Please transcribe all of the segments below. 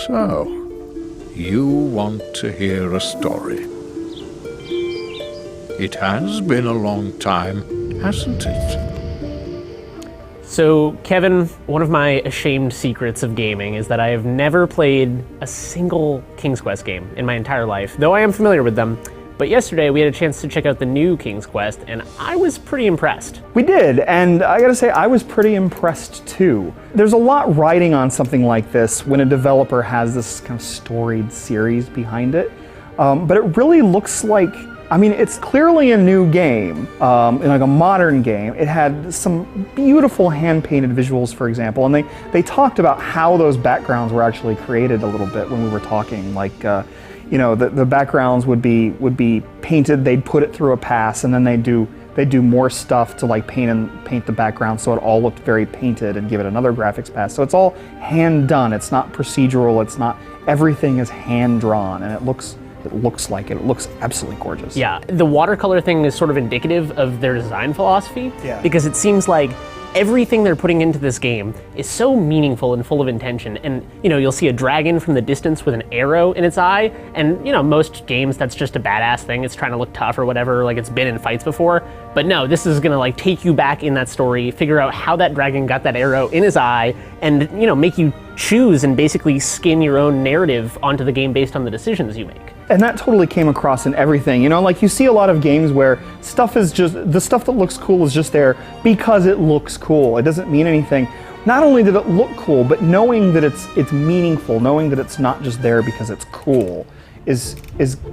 So, you want to hear a story. It has been a long time, hasn't it? So, Kevin, one of my ashamed secrets of gaming is that I have never played a single King's Quest game in my entire life, though I am familiar with them. But yesterday we had a chance to check out the new King's Quest, and I was pretty impressed. We did, and I gotta say, I was pretty impressed too. There's a lot riding on something like this when a developer has this kind of storied series behind it. But it really looks like, I mean, it's clearly a new game, like a modern game. It had some beautiful hand-painted visuals, for example, and they talked about how those backgrounds were actually created a little bit when we were talking, like, you know, the backgrounds would be painted. They'd put it through a pass, and then they'd do more stuff to like paint the background so it all looked very painted and give it another graphics pass. So it's all hand done. It's not procedural. It's not, everything is hand drawn, and it looks like it. It looks absolutely gorgeous. Yeah, the watercolor thing is sort of indicative of their design philosophy, Yeah. because it seems like everything they're putting into this game is so meaningful and full of intention. And, you know, you'll see a dragon from the distance with an arrow in its eye, and, you know, most games that's just a badass thing. It's trying to look tough or whatever, like it's been in fights before. But no, this is gonna like take you back in that story, figure out how that dragon got that arrow in his eye, and, you know, make you choose and basically skin your own narrative onto the game based on the decisions you make. And that totally came across in everything. You know, like you see a lot of games where stuff is just, the stuff that looks cool is just there because it looks cool. It doesn't mean anything. Not only did it look cool, but knowing that it's meaningful, knowing that it's not just there because it's cool is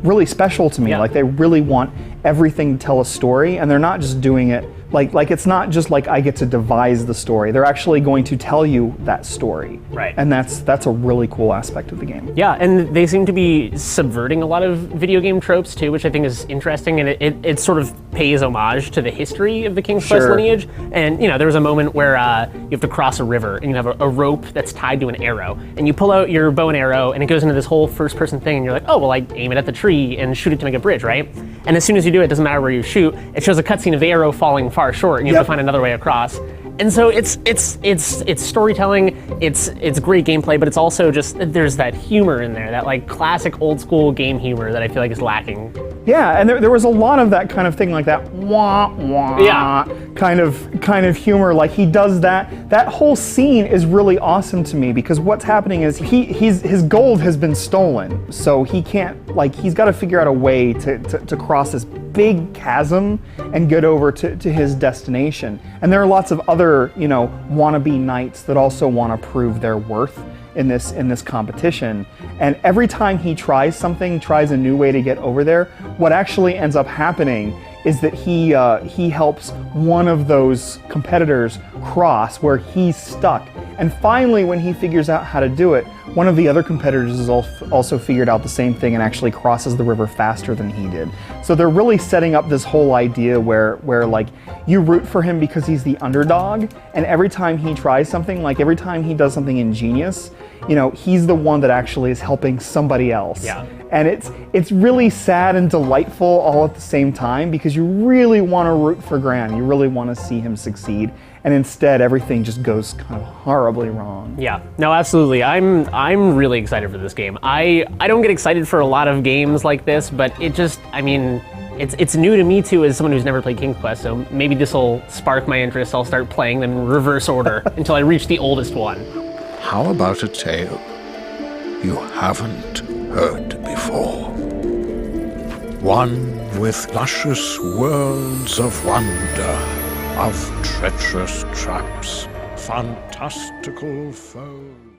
really special to me. Yeah. Like they really want everything to tell a story, and they're not just doing it like it's not just like I get to devise the story. They're actually going to tell you that story. Right. And that's a really cool aspect of the game. Yeah, and they seem to be subverting a lot of video game tropes too, which I think is interesting, and it sort of pays homage to the history of the King's Quest Sure. lineage. And, you know, there was a moment where you have to cross a river, and you have a rope that's tied to an arrow, and you pull out your bow and arrow, and it goes into this whole first-person thing, and you're like, oh, well, I aim it at the tree and shoot it to make a bridge, right? And as soon as you do it, doesn't matter where you shoot, it shows a cutscene of the arrow falling far short, and you have to find another way across. And so it's storytelling, it's great gameplay, but it's also just, there's that humor in there, that like classic old school game humor that I feel like is lacking. Yeah, and there was a lot of that kind of thing, like that wah wah kind of humor. Like he does that. That whole scene is really awesome to me because what's happening is his gold has been stolen, so he can't, like, he's got to figure out a way to cross this big chasm and get over to his destination. And there are lots of other, you know, wannabe knights that also want to prove their worth in this competition. And every time he tries something, tries a new way to get over there, what actually ends up happening is that he helps one of those competitors cross where he's stuck. And finally, when he figures out how to do it, one of the other competitors has also figured out the same thing and actually crosses the river faster than he did. So they're really setting up this whole idea where like you root for him because he's the underdog, and every time he tries something, like every time he does something ingenious, you know, he's the one that actually is helping somebody else. Yeah. And it's really sad and delightful all at the same time because you really want to root for Gran. You really want to see him succeed. And instead, everything just goes kind of horribly wrong. Yeah, no, absolutely. I'm really excited for this game. I don't get excited for a lot of games like this, but it just, I mean, it's new to me too as someone who's never played King's Quest, so maybe this will spark my interest. I'll start playing them in reverse order until I reach the oldest one. How about a tale you haven't heard before? One with luscious worlds of wonder, of treacherous traps, fantastical foes.